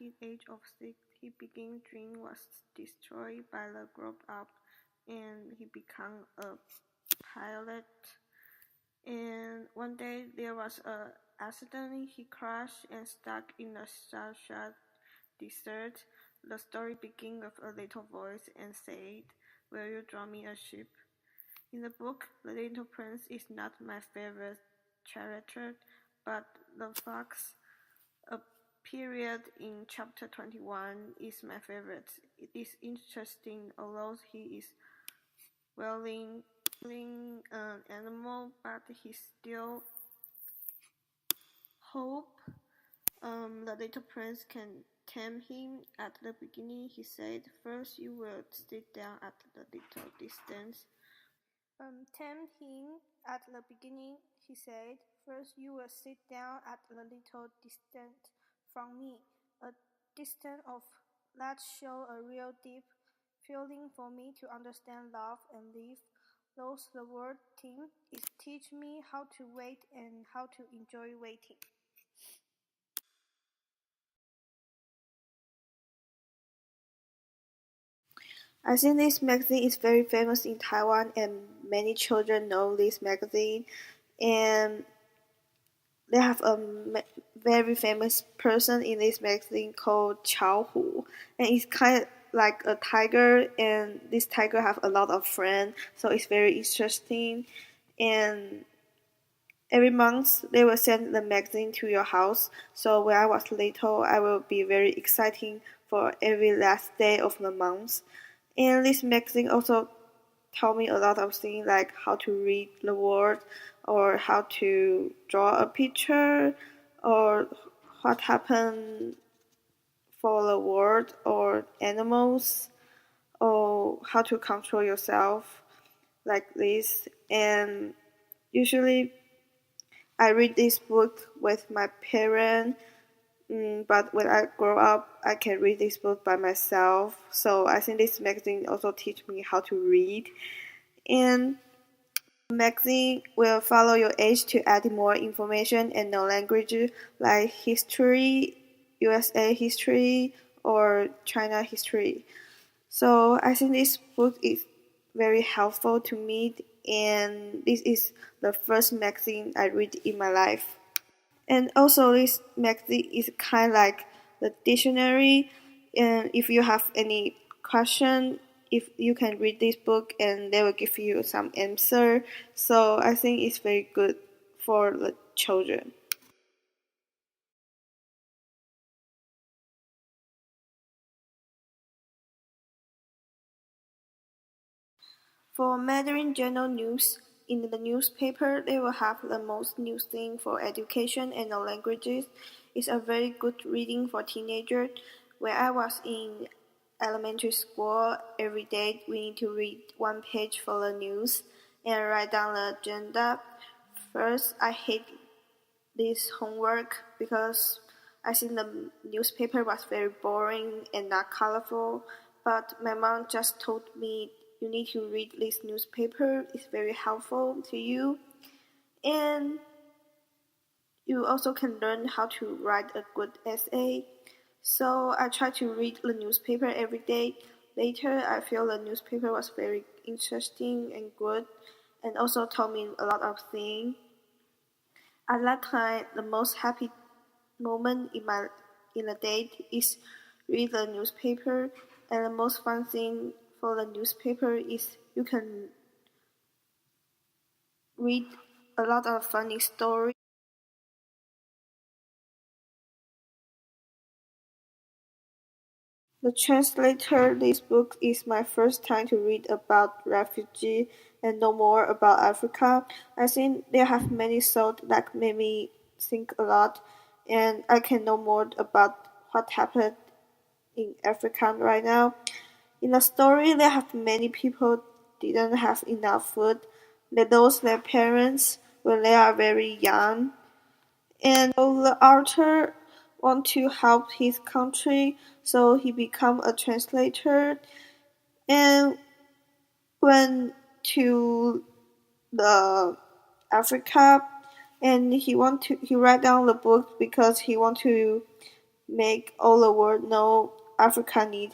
his age of 6, his beginning dream was destroyed by the grown up, and he became a pilot. And one day there was a accident. He crashed and stuck in the Sahara desert. The story begins with a little voice and said, "Will you draw me a ship?" In the book, the little prince is not my favorite character, but the fox, a period in chapter 21, is my favorite. It is interesting, although he is willing an animal, but he still hope the little prince can tame him. At the beginning, he said, "First you will sit down at the little distance." Tame him. At the beginning, he said, "First you will sit down at a little distance from me." A distance of that show a real deep feeling for me to understand love and live. Those the word team is teach me how to wait and how to enjoy waiting. I think this magazine is very famous in Taiwan, and many children know this magazine. And they have a very famous person in this magazine called Hu, and it's kind of like a tiger, and this tiger have a lot of friends, so it's very interesting. And every month they will send the magazine to your house. So when I was little, I will be very exciting for every last day of the month. And this magazine also taught me a lot of things like how to read the word, or how to draw a picture, or what happened for the world or animals, or how to control yourself like this. And usually I read this book with my parents, but when I grow up, I can read this book by myself. So I think this magazine also teach me how to read. And the magazine will follow your age to add more information and know language like history, USA history, or China history. So I think this book is very helpful to me, and this is the first magazine I read in my life. And also this magazine is kind of like the dictionary, and if you have any question, if you can read this book and they will give you some answer. So I think it's very good for the children. For Mandarin Journal News, in the newspaper, they will have the most news thing for education and the languages. It's a very good reading for teenagers. When I was in elementary school, every day we need to read one page for the news and write down the agenda. First, I hate this homework because I think the newspaper was very boring and not colorful. But my mom just told me you need to read this newspaper. It's very helpful to you. And you also can learn how to write a good essay. So I try to read the newspaper every day. Later, I feel the newspaper was very interesting and good, and also taught me a lot of things. At that time, the most happy moment in the day is read the newspaper, and the most fun thing for the newspaper is you can read a lot of funny stories. The translator this book is my first time to read about refugee and know more about Africa. I think there have many thoughts that made me think a lot, and I can know more about what happened in Africa right now. In the story, there have many people didn't have enough food. They lost their parents when they are very young, and so the author want to help his country, so he become a translator and went to the Africa, and he write down the book because he want to make all the world know Africa need